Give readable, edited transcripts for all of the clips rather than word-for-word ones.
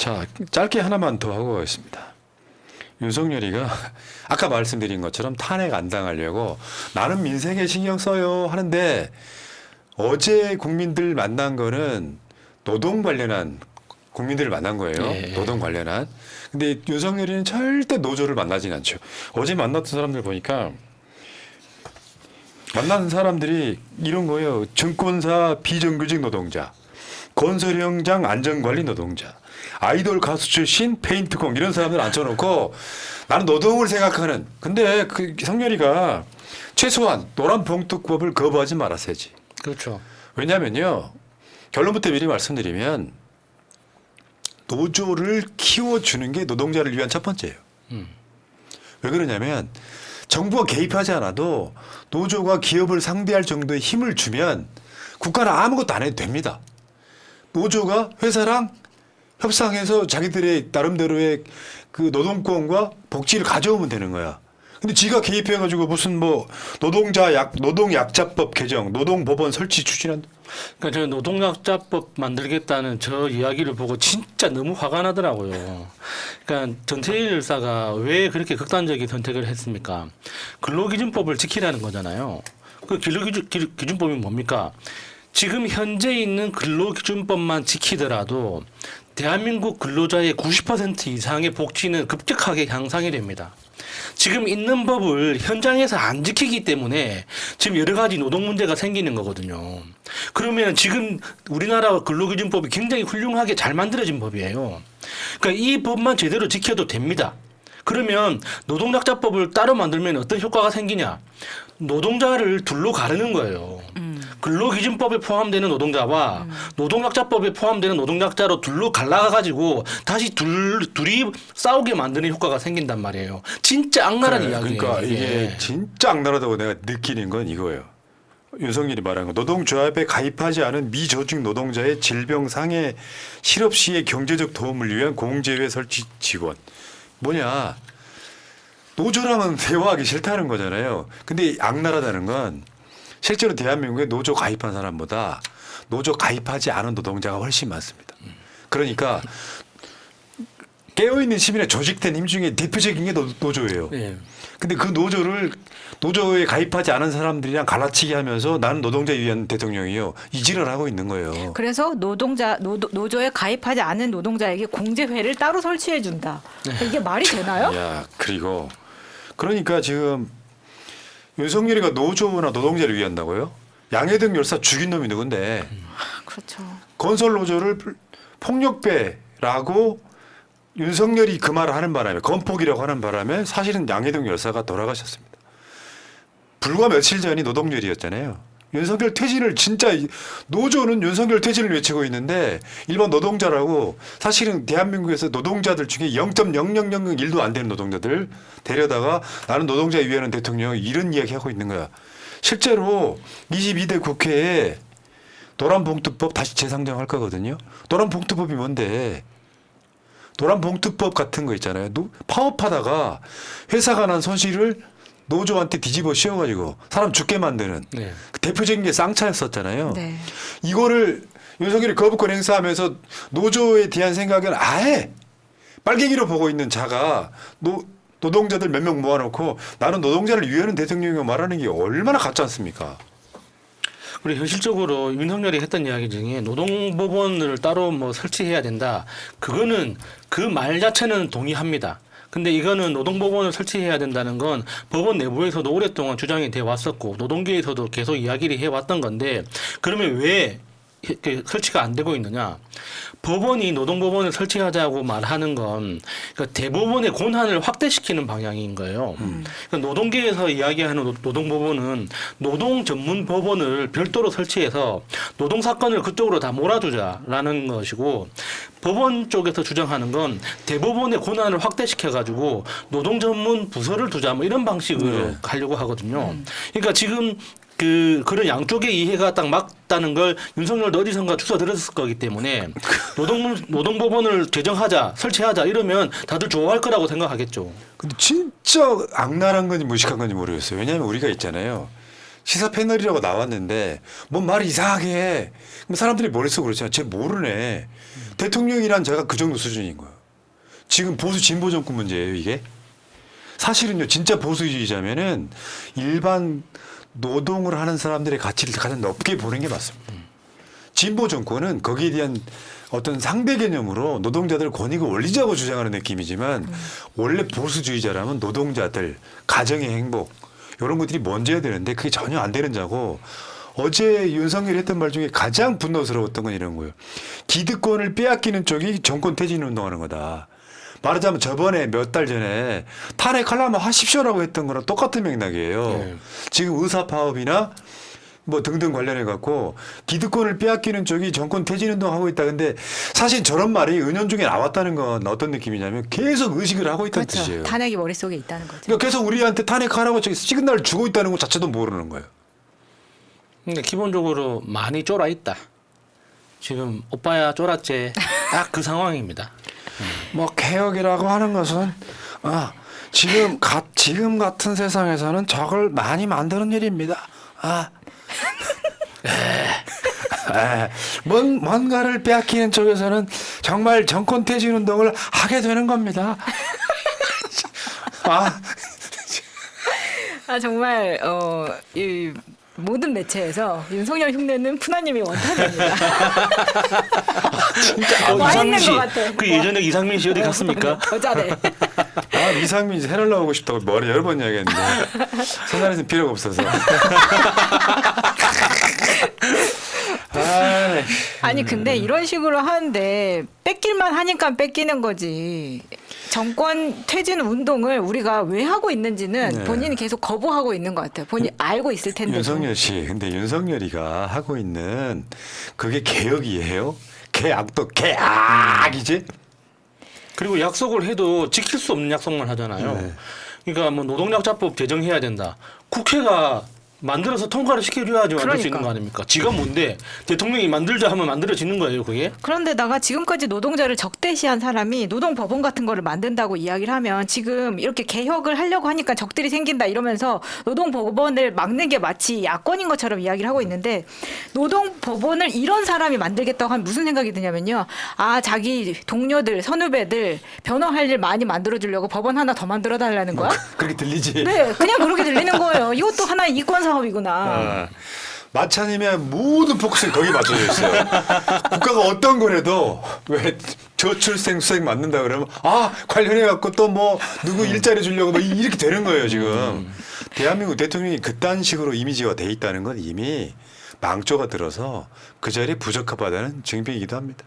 자, 짧게 하나만 더 하고 가겠습니다. 윤석열이가 아까 말씀드린 것처럼 탄핵 안 당하려고 나는 민생에 신경 써요 하는데 어제 국민들 만난 거는 노동 관련한 국민들을 만난 거예요. 네. 노동 관련한. 근데 윤석열이는 절대 노조를 만나진 않죠. 어제 만났던 사람들 보니까 만나는 사람들이 이런 거예요. 증권사 비정규직 노동자, 건설 현장 안전관리 노동자, 아이돌 가수 출신 페인트工이런 사람들 앉혀놓고 나는 노동을 생각하는. 근데 그 성렬이가 최소한 노란봉투법을 거부하지 말았어야지. 그렇죠. 왜냐면요. 결론부터 미리 말씀드리면 노조를 키워주는 게 노동자를 위한 첫 번째예요. 왜 그러냐면 정부가 개입하지 않아도 노조가 기업을 상대할 정도의 힘을 주면 국가는 아무것도 안 해도 됩니다. 노조가 회사랑 협상해서 자기들의 나름대로의 그 노동권과 복지를 가져오면 되는 거야. 근데 지가 개입해가지고 무슨 뭐 노동약자법 개정, 노동법원 설치 추진한다. 그러니까 저 노동약자법 만들겠다는 저 이야기를 보고 진짜 너무 화가 나더라고요. 그러니까 전태일 열사가 왜 그렇게 극단적인 선택을 했습니까? 근로기준법을 지키라는 거잖아요. 그 근로기준법이 뭡니까? 지금 현재 있는 근로기준법만 지키더라도 대한민국 근로자의 90% 이상의 복지는 급격하게 향상이 됩니다. 지금 있는 법을 현장에서 안 지키기 때문에 지금 여러 가지 노동 문제가 생기는 거거든요. 그러면 지금 우리나라 근로기준법이 굉장히 훌륭하게 잘 만들어진 법이에요. 그러니까 이 법만 제대로 지켜도 됩니다. 그러면 노동약자법을 따로 만들면 어떤 효과가 생기냐? 노동자를 둘로 가르는 거예요. 근로기준법에 포함되는 노동자와 노동약자법에 포함되는 노동약자로 둘로 갈라가지고 다시 둘이 싸우게 만드는 효과가 생긴단 말이에요. 진짜 악랄한 그래, 이야기예요. 그러니까 이게 진짜 악랄하다고 내가 느끼는 건 이거예요. 윤석열이 말한 거. 노동조합에 가입하지 않은 미조직 노동자의 질병 상해 실업 시의 경제적 도움을 위한 공제회 설치 지원. 뭐냐. 노조랑은 대화하기 싫다는 거잖아요. 근데 악랄하다는 건 실제로 대한민국에 노조 가입한 사람보다 노조 가입하지 않은 노동자가 훨씬 많습니다. 그러니까 깨어있는 시민의 조직된 힘 중에 대표적인 게 노조예요. 예. 근데 그 노조에 가입하지 않은 사람들이랑 갈라치기 하면서 나는 노동자에 위한 대통령이요. 이질을 하고 있는 거예요. 그래서 노조에 가입하지 않은 노동자에게 공제회를 따로 설치해 준다. 이게 말이 되나요? 야, 그러니까 지금 윤석열이가 노조나 노동자를 위한다고요? 양해등 열사 죽인 놈이 누군데? 그렇죠. 건설 노조를 폭력배라고 윤석열이 그 말을 하는 바람에 건폭이라고 하는 바람에 사실은 양해등 열사가 돌아가셨습니다. 불과 며칠 전이 노동절이었잖아요. 윤석열 퇴진을 진짜 노조는 윤석열 퇴진을 외치고 있는데 일반 노동자라고 사실은 대한민국에서 노동자들 중에 0.0001도 안 되는 노동자들 데려다가 나는 노동자에 위하는 대통령 이런 이야기 하고 있는 거야. 실제로 22대 국회에 노란봉투법 다시 재상정할 거거든요. 노란봉투법이 뭔데? 노란봉투법 같은 거 있잖아요. 파업하다가 회사가 난 손실을 노조한테 뒤집어 씌워가지고 사람 죽게 만드는 네. 그 대표적인 게 쌍차였었잖아요. 네. 이거를 윤석열이 거부권 행사하면서 노조에 대한 생각은 아예 빨갱이로 보고 있는 자가 노동자들 몇 명 모아놓고 나는 노동자를 위하는 대통령이라고 말하는 게 얼마나 가짜 않습니까? 우리 현실적으로 윤석열이 했던 이야기 중에 노동법원을 따로 뭐 설치해야 된다. 그거는 그 말 자체는 동의합니다. 근데 이거는 노동법원을 설치해야 된다는 건 법원 내부에서도 오랫동안 주장이 돼 왔었고 노동계에서도 계속 이야기를 해왔던 건데 그러면 왜 설치가 안 되고 있느냐? 법원이 노동법원을 설치하자고 말하는 건 그러니까 대법원의 권한을 확대시키는 방향인 거예요. 그러니까 노동계에서 이야기하는 노동법원은 노동 전문 법원을 별도로 설치해서 노동 사건을 그쪽으로 다 몰아주자라는 것이고 법원 쪽에서 주장하는 건 대법원의 권한을 확대시켜가지고 노동 전문 부서를 두자 뭐 이런 방식으로 가려고 하거든요. 그러니까 지금 그런 양쪽의 이해가 딱 맞다는 걸 윤석열도 어디선가 주워 들었을 거기 때문에 노동법원을 제정하자, 설치하자 이러면 다들 좋아할 거라고 생각하겠죠. 근데 진짜 악랄한 건지 무식한 건지 모르겠어요. 왜냐하면 우리가 있잖아요. 시사 패널이라고 나왔는데 뭔 말이 이상하게 해. 그럼 사람들이 머릿속으로 그렇잖아. 쟤 모르네. 대통령이란 제가 그 정도 수준인 거예요. 지금 보수 진보 정권 문제예요 이게. 사실은요 진짜 보수주의자면은 일반 노동을 하는 사람들의 가치를 가장 높게 보는 게 맞습니다. 진보 정권은 거기에 대한 어떤 상대 개념으로 노동자들 권익을 올리자고 주장하는 느낌이지만 원래 보수주의자라면 노동자들 가정의 행복 이런 것들이 먼저야 되는데 그게 전혀 안 되는 자고 어제 윤석열이 했던 말 중에 가장 분노스러웠던 건 이런 거예요. 기득권을 빼앗기는 쪽이 정권 퇴진 운동하는 거다. 말하자면 저번에 몇 달 전에 탄핵하려면 하십시오라고 했던 거랑 똑같은 맥락이에요. 네. 지금 의사 파업이나 뭐 등등 관련해 갖고 기득권을 빼앗기는 쪽이 정권 퇴진 운동하고 있다. 근데 사실 저런 말이 은연중에 나왔다는 건 어떤 느낌이냐면 계속 의식을 하고 있다는 그렇죠. 뜻이에요. 탄핵이 머릿속에 있다는 거죠. 그러니까 계속 우리한테 탄핵하라고 저기 시그널을 주고 있다는 것 자체도 모르는 거예요. 근데 기본적으로 많이 쫄아 있다. 지금 오빠야 쫄았지. 딱 그 상황입니다. 뭐 개혁이라고 하는 것은 지금 같은 세상에서는 적을 많이 만드는 일입니다. 뭔가를 빼앗기는 쪽에서는 정말 정권 퇴진 운동을 하게 되는 겁니다. 정말 이 모든 매체에서 윤석열 흉내는 푸나님이 원탑입니다. 와 있는 것 같아. 그 예전에 이상민 씨 어디 갔습니까? 더 잘해. 이상민 새날 나오고 싶다고 머리 여러 번 이야기했는데 새날에는 필요가 없어서. 아니 근데 이런 식으로 하는데 뺏길만 하니까 뺏기는 거지. 정권 퇴진 운동을 우리가 왜 하고 있는지는 네. 본인이 계속 거부하고 있는 것 같아요. 본인 알고 있을 텐데. 윤석열 씨, 근데 윤석열이가 하고 있는 그게 개혁이에요? 개악도 개악이지? 그리고 약속을 해도 지킬 수 없는 약속만 하잖아요. 네. 그러니까 뭐 노동약자법 제정해야 된다. 국회가 만들어서 통과를 시켜줘야지 만들 수 있는 거 아닙니까? 지가 뭔데 대통령이 만들자 하면 만들어지는 거예요, 그게? 그런데다가 지금까지 노동자를 적대시한 사람이 노동법원 같은 거를 만든다고 이야기를 하면 지금 이렇게 개혁을 하려고 하니까 적들이 생긴다 이러면서 노동법원을 막는 게 마치 야권인 것처럼 이야기를 하고 있는데 노동법원을 이런 사람이 만들겠다고 하면 무슨 생각이 드냐면요. 자기 동료들, 선후배들 변호할 일 많이 만들어주려고 법원 하나 더 만들어달라는 거야? 그렇게 들리지? 네, 그냥 그렇게 들리는 거예요. 이것도 하나의 이권 사업이구나. 마차님의 모든 포커스는 거기 맞춰져 있어요. 국가가 어떤 거라도 왜 저출생 수생 맞는다 그러면 관련해 갖고 또 뭐 누구 일자리 주려고 뭐 이렇게 되는 거예요 지금. 대한민국 대통령이 그딴 식으로 이미지가 돼 있다는 건 이미 망조가 들어서 그 자리에 부적합하다는 증빙이기도 합니다.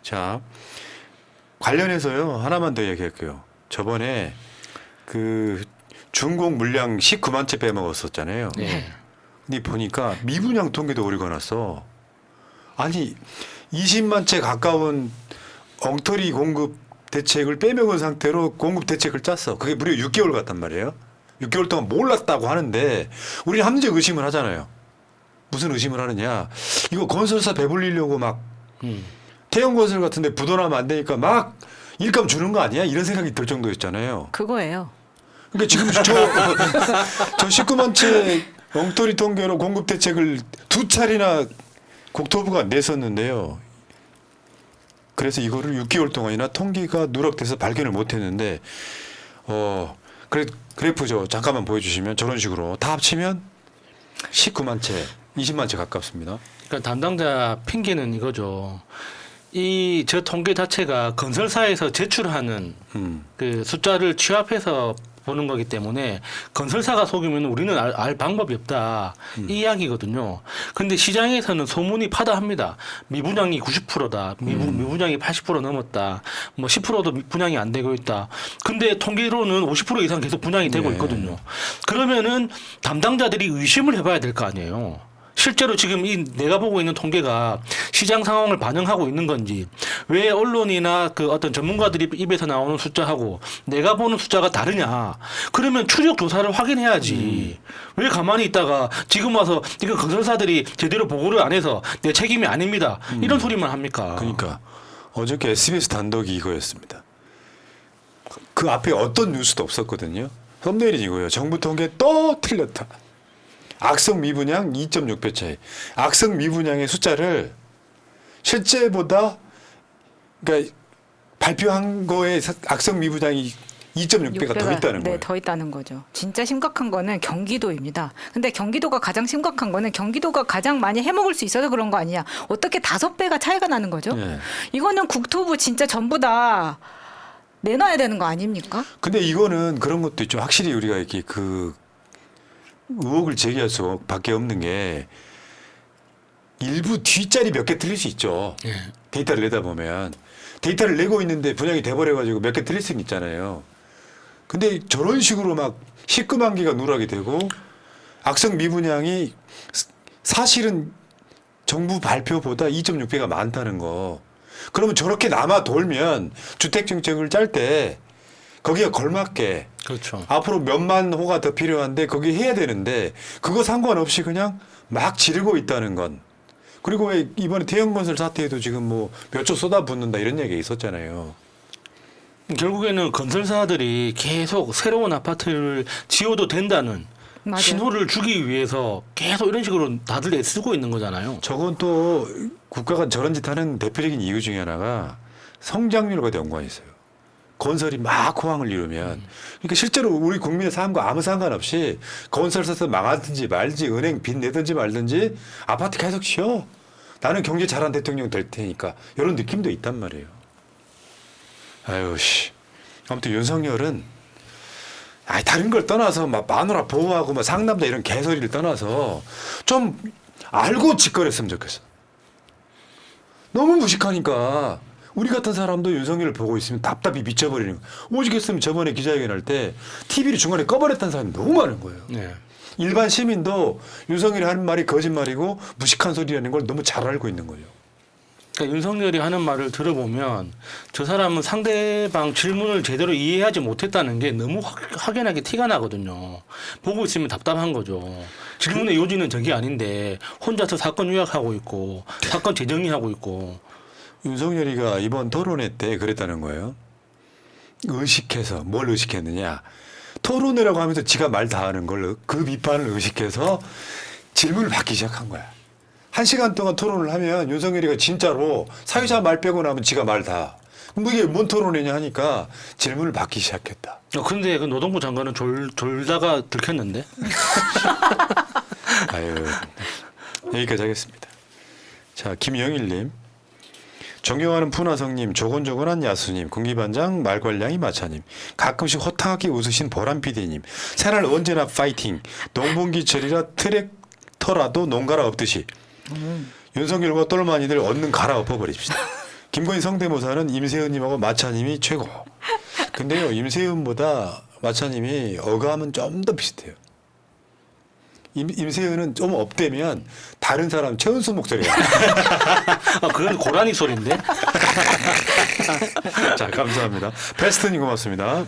자 관련해서요 하나만 더 얘기할게요. 저번에 그 중공 물량 19만 채 빼먹었었잖아요. 네. 근데 보니까 미분양 통계도 오류가 났어. 아니 20만 채 가까운 엉터리 공급 대책을 빼먹은 상태로 공급 대책을 짰어. 그게 무려 6개월 갔단 말이에요. 6개월 동안 몰랐다고 하는데 우리는 합리적 의심을 하잖아요. 무슨 의심을 하느냐. 이거 건설사 배불리려고 막 태형건설 같은데 부도나면 안 되니까 막 일감 주는 거 아니야? 이런 생각이 들 정도였잖아요. 그거예요. 그러니까 지금 저 19만 채 엉터리 통계로 공급 대책을 2차례나 국토부가 냈었는데요. 그래서 이거를 6개월 동안이나 통계가 누락돼서 발견을 못했는데 그래프죠. 잠깐만 보여주시면 저런 식으로 다 합치면 19만 채, 20만 채 가깝습니다. 그러니까 담당자 핑계는 이거죠. 저 통계 자체가 건설사에서 제출하는 그 숫자를 취합해서 보는 거기 때문에 건설사가 속이면 우리는 알 방법이 없다. 이 이야기거든요. 근데 시장에서는 소문이 파다합니다. 미분양이 90%다. 미분양이 80% 넘었다. 뭐 10%도 분양이 안 되고 있다. 근데 통계로는 50% 이상 계속 분양이 되고 있거든요. 그러면은 담당자들이 의심을 해봐야 될 거 아니에요. 실제로 지금 내가 보고 있는 통계가 시장 상황을 반영하고 있는 건지 왜 언론이나 그 어떤 전문가들이 입에서 나오는 숫자하고 내가 보는 숫자가 다르냐. 그러면 추적 조사를 확인해야지. 왜 가만히 있다가 지금 와서 이거 건설사들이 제대로 보고를 안 해서 내 책임이 아닙니다. 이런 소리만 합니까? 그러니까 어저께 SBS 단독이 이거였습니다. 그 앞에 어떤 뉴스도 없었거든요. 썸네일이 이거예요. 정부 통계 또 틀렸다. 악성 미분양 2.6배 차이. 악성 미분양의 숫자를 실제보다 그러니까 발표한 거에 악성 미분양이 2.6배가 더 있다는 거예요. 네, 더 있다는 거죠. 진짜 심각한 거는 경기도입니다. 근데 경기도가 가장 심각한 거는 경기도가 가장 많이 해먹을 수 있어서 그런 거 아니냐. 어떻게 5배가 차이가 나는 거죠? 네. 이거는 국토부 진짜 전부 다 내놔야 되는 거 아닙니까? 근데 이거는 그런 것도 있죠. 확실히 우리가 이렇게 그 의혹을 제기할 수밖에 없는 게 일부 뒷자리 몇 개 틀릴 수 있죠. 예. 데이터를 내다 보면 데이터를 내고 있는데 분양이 돼버려가지고 몇 개 틀릴 수는 있잖아요. 근데 저런 식으로 막 19만 개가 누락이 되고 악성 미분양이 사실은 정부 발표보다 2.6배가 많다는 거. 그러면 저렇게 남아 돌면 주택 정책을 짤 때 거기에 걸맞게 그렇죠. 앞으로 몇만 호가 더 필요한데 거기 해야 되는데 그거 상관없이 그냥 막 지르고 있다는 건. 그리고 왜 이번에 태형건설 사태에도 지금 뭐 몇 조 쏟아붓는다 이런 얘기가 있었잖아요. 결국에는 건설사들이 계속 새로운 아파트를 지어도 된다는 맞아요. 신호를 주기 위해서 계속 이런 식으로 다들 애쓰고 있는 거잖아요. 저건 또 국가가 저런 짓 하는 대표적인 이유 중에 하나가 성장률과 연관이 있어요. 건설이 막 호황을 이루면 그러니까 실제로 우리 국민의 삶과 아무 상관없이 건설사에서 망하든지 말지 은행 빚 내든지 말든지 아파트 계속 쉬어. 나는 경제 잘한 대통령 될 테니까 이런 느낌도 있단 말이에요. 아유 씨. 아무튼 윤석열은 다른 걸 떠나서 막 마누라 보호하고 막 상남자 이런 개소리를 떠나서 좀 알고 짓거렸으면 좋겠어. 너무 무식하니까 우리 같은 사람도 윤석열을 보고 있으면 답답이 미쳐버리는 거야. 오죽했으면 저번에 기자회견 할 때 TV를 중간에 꺼버렸다는 사람이 너무 많은 거예요. 네. 일반 시민도 윤석열이 하는 말이 거짓말이고 무식한 소리라는 걸 너무 잘 알고 있는 거예요. 그러니까 윤석열이 하는 말을 들어보면 저 사람은 상대방 질문을 제대로 이해하지 못했다는 게 너무 확연하게 티가 나거든요. 보고 있으면 답답한 거죠. 질문의 요지는 저게 아닌데 혼자서 사건 요약하고 있고 사건 재정리하고 있고. 윤석열이가 이번 토론회 때 그랬다는 거예요. 의식해서 뭘 의식했느냐. 토론회라고 하면서 지가 말 다 하는 걸 그 비판을 의식해서 질문을 받기 시작한 거야. 1시간 동안 토론을 하면 윤석열이가 진짜로 사회자 말 빼고 나면 지가 말 다. 뭐 이게 뭔 토론회냐 하니까 질문을 받기 시작했다. 근데 그 노동부 장관은 졸다가 들켰는데. 아유, 여기까지 하겠습니다. 자, 김영일님. 존경하는 푸나성님, 조곤조곤한 야수님, 군기반장 말괄량이 마차님, 가끔씩 호탕하게 웃으신 보람 PD님, 새날 언제나 파이팅, 농번기철이라 트랙터라도 농가라 없듯이 윤석열과 똘마니들 얼른 갈아엎어 버립시다. 김건희 성대모사는 임세은님하고 마차님이 최고. 근데요, 임세은보다 마차님이 어감은 좀 더 비슷해요. 임세은은 좀 업되면 다른 사람 최은수 목소리가. 그건 고라니 소리인데. 자, 감사합니다. 베스트님 고맙습니다.